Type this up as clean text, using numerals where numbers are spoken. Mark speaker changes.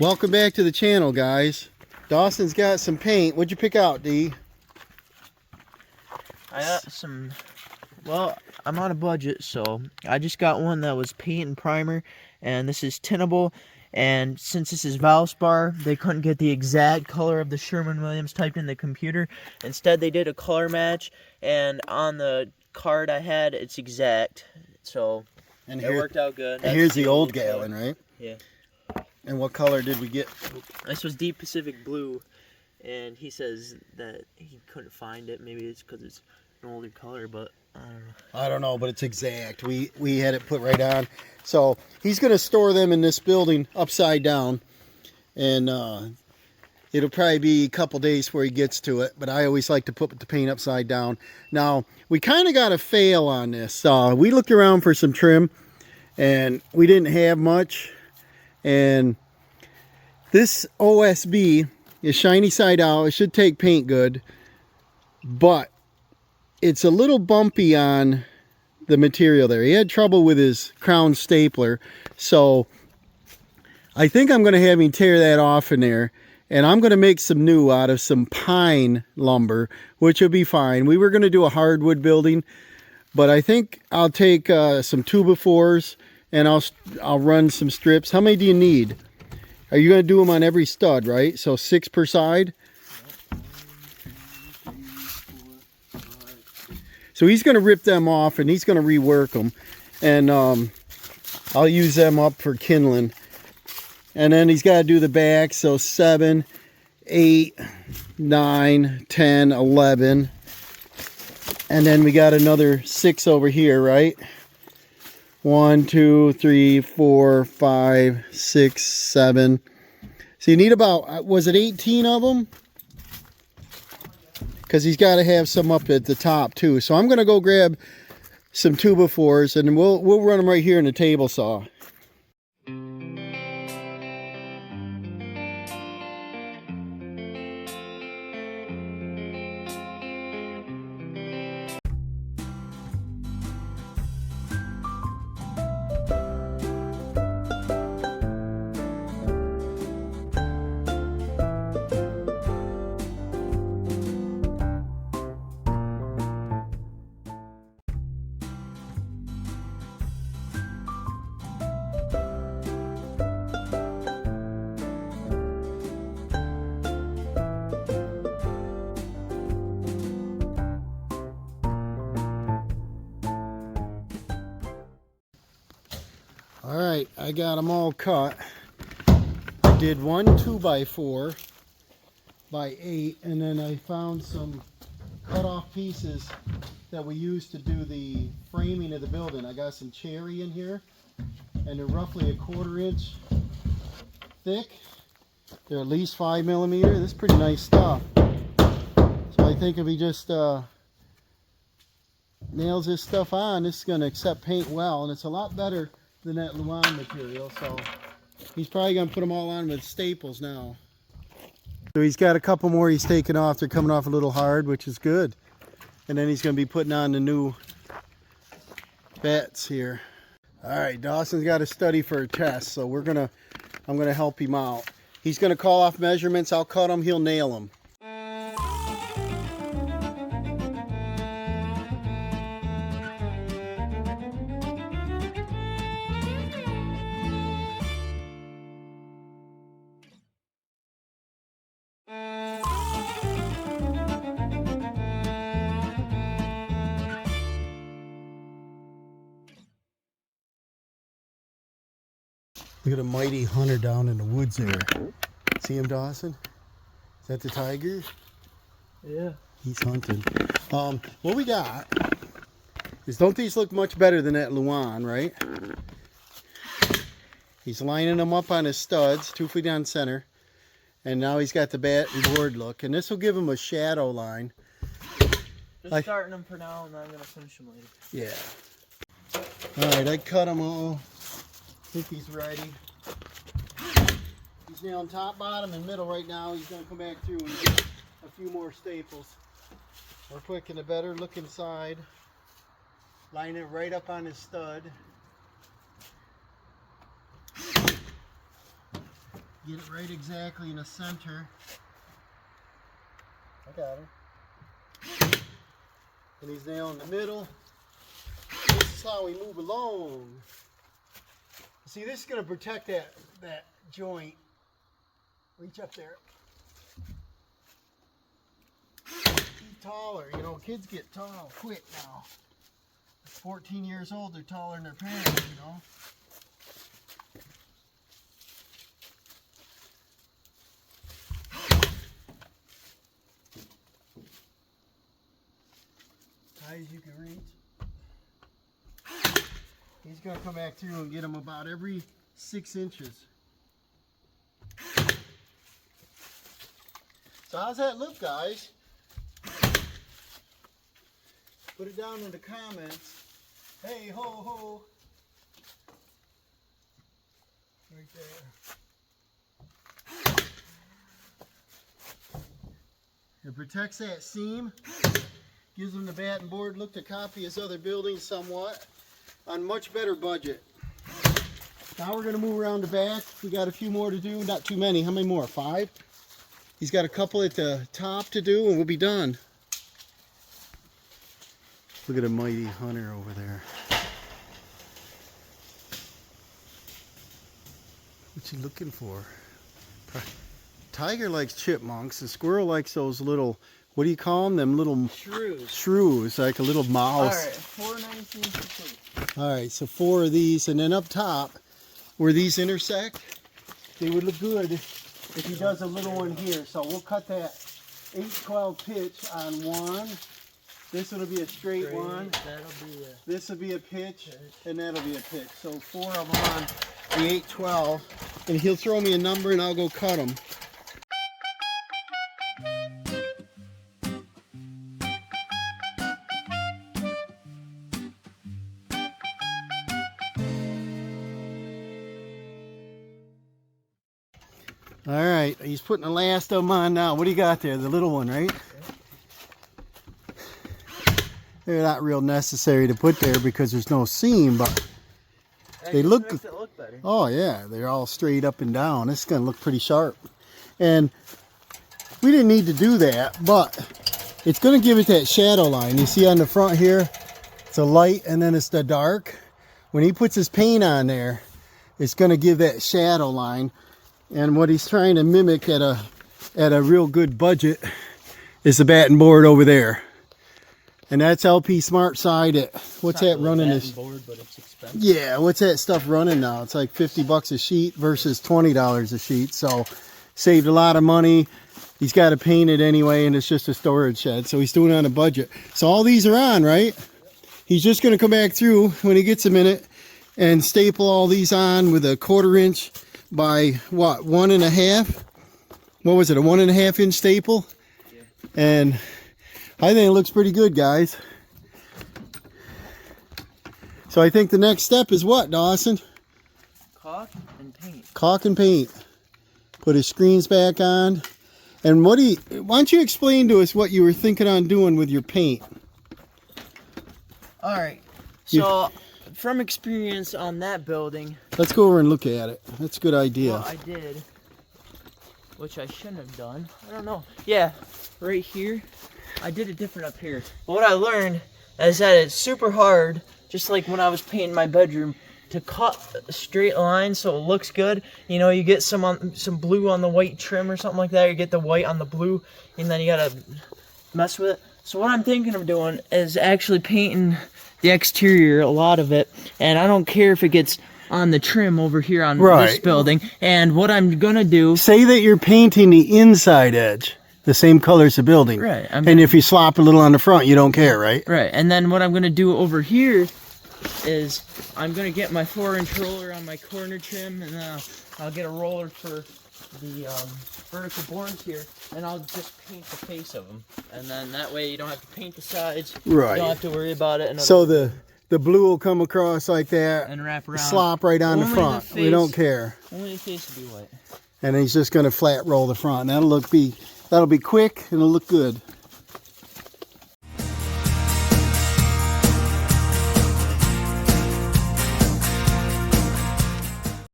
Speaker 1: Welcome back to the channel, guys. Dawson's got some paint. What'd you pick out, D?
Speaker 2: I got some, well, I'm on a budget, so I just got one that was paint and primer, and this is tintable, and since this is Valspar, they couldn't get the exact color of the Sherwin-Williams typed in the computer. Instead, they did a color match, and on the card I had, it's exact, so it worked out good.
Speaker 1: And here's the old gallon, right?
Speaker 2: Yeah.
Speaker 1: And what color did we get?
Speaker 2: This was Deep Pacific Blue, and he says that he couldn't find it. Maybe it's because it's an older color, but I don't know.
Speaker 1: I don't know, but it's exact. We had it put right on. So he's going to store them in this building upside down, and it'll probably be a couple days before he gets to it, but I always like to put the paint upside down. Now, we kind of got a fail on this. We looked around for some trim, and we didn't have much. And this OSB is shiny side out. It should take paint good, but it's a little bumpy on the material there. He had trouble with his crown stapler, so I think I'm going to have him tear that off in there, and I'm going to make some new out of some pine lumber, which will be fine. We were going to do a hardwood building, but I think I'll take some 2x4s and I'll run some strips. How many do you need? Are you going to do them on every stud, right? So 6 per side. So he's going to rip them off and he's going to rework them, and I'll use them up for kindling. And then he's got to do the back. So 7, 8, 9, 10, 11, and then we got another 6 over here, right? 1, 2, 3, 4, 5, 6, 7. So you need about, was it 18 of them? Because he's got to have some up at the top too. So I'm going to go grab some 2x4s, and we'll run them right here in the table saw. All right, I got them all cut. I did one 2x4 by 8, and then I found some cut off pieces that we used to do the framing of the building. I got some cherry in here, and they're roughly 1/4 inch thick. They're at least 5mm. This is pretty nice stuff. So I think if he just nails this stuff on, this is going to accept paint well, and it's a lot better than that mulluon material. So he's probably going to put them all on with staples now. So he's got a couple more he's taking off. They're coming off a little hard, which is good. And then he's going to be putting on the new bats here. All right, Dawson's got to study for a test, so I'm gonna help him out. He's going to call off measurements. I'll cut them. He'll nail them. Look at a mighty hunter down in the woods there. See him, Dawson? Is that the tiger?
Speaker 2: Yeah.
Speaker 1: He's hunting. What we got is, don't these look much better than that mulluon, right? He's lining them up on his studs, 2 feet on center. And now he's got the bat and board look. And this will give him a shadow line.
Speaker 2: Just starting them for now, and then I'm going to finish them later.
Speaker 1: Yeah. Alright, I cut them all. I think he's ready. He's nailing top, bottom, and middle right now. He's going to come back through and get a few more staples. We're picking a better look inside. Line it right up on his stud. Get it right exactly in the center. I got her. And he's now in the middle. This is how we move along. See, this is going to protect that joint. Reach up there. Be taller. You know, kids get tall quick now. 14 years old, they're taller than their parents, you know. High as you can reach. He's going to come back through and get them about every 6 inches. So how's that look, guys? Put it down in the comments. Hey, ho, ho. Right there. It protects that seam. Gives him the batten board look to copy his other buildings somewhat on much better budget. Now we're going to move around the back. We got a few more to do, not too many. How many more? 5? He's got a couple at the top to do and we'll be done. Look at a mighty hunter over there. What's he looking for? Tiger likes chipmunks. The squirrel likes those little, what do you call them? Them little
Speaker 2: Shrews.
Speaker 1: Shrews, like a little mouse.
Speaker 2: Alright, 4.19.
Speaker 1: Alright, so 4 of these, and then up top, where these intersect, they would look good if he does a little one here. So we'll cut that 8/12 pitch on one. This will be a straight one. This will be a pitch, and that'll be a pitch. So 4 of them on the 8/12, and he'll throw me a number, and I'll go cut them. All right, he's putting the last of them on now. What do you got there? The little one, right? They're not real necessary to put there because there's no seam, but they look.
Speaker 2: Makes it look better.
Speaker 1: Oh yeah, they're all straight up and down. It's gonna look pretty sharp. And we didn't need to do that, but it's gonna give it that shadow line. You see on the front here, it's a light and then it's the dark. When he puts his paint on there, it's gonna give that shadow line. And what he's trying to mimic at a real good budget is the batten board over there. And that's LP Smart Side at, what's that running this?
Speaker 2: Board, but it's expensive.
Speaker 1: Yeah, what's that stuff running now? It's like 50 bucks a sheet versus $20 a sheet. So saved a lot of money. He's got to paint it anyway, and it's just a storage shed. So he's doing it on a budget. So all these are on, right? He's just going to come back through when he gets a minute and staple all these on with a 1/4 inch by what, 1.5? What was it, a 1.5 inch staple?
Speaker 2: Yeah.
Speaker 1: And I think it looks pretty good, guys. So I think the next step is what, Dawson?
Speaker 2: Caulk and paint.
Speaker 1: Caulk and paint. Put his screens back on. And why don't you explain to us what you were thinking on doing with your paint?
Speaker 2: Alright, so from experience on that building.
Speaker 1: Let's go over and look at it. That's a good idea.
Speaker 2: What I did, which I shouldn't have done. I don't know. Yeah, right here. I did it different up here. But what I learned is that it's super hard, just like when I was painting my bedroom, to cut a straight line so it looks good. You know, you get some blue on the white trim or something like that. You get the white on the blue, and then you gotta mess with it. So what I'm thinking of doing is actually painting the exterior, a lot of it, and I don't care if it gets on the trim over here on this building. And what I'm gonna do,
Speaker 1: say that you're painting the inside edge the same color as the building,
Speaker 2: right?
Speaker 1: And if you slop a little on the front, you don't care, right?
Speaker 2: Right. And then what I'm gonna do over here is I'm gonna get my 4-inch roller on my corner trim, and then I'll get a roller for the vertical boards here, and I'll just paint the face of them, and then that way you don't have to paint the sides.
Speaker 1: Right.
Speaker 2: You don't have to worry about it.
Speaker 1: So the blue will come across like that
Speaker 2: and wrap around.
Speaker 1: Slop right on the front. We don't care.
Speaker 2: Only the face will be white.
Speaker 1: And he's just going to flat roll the front. That'll be quick and it'll look good.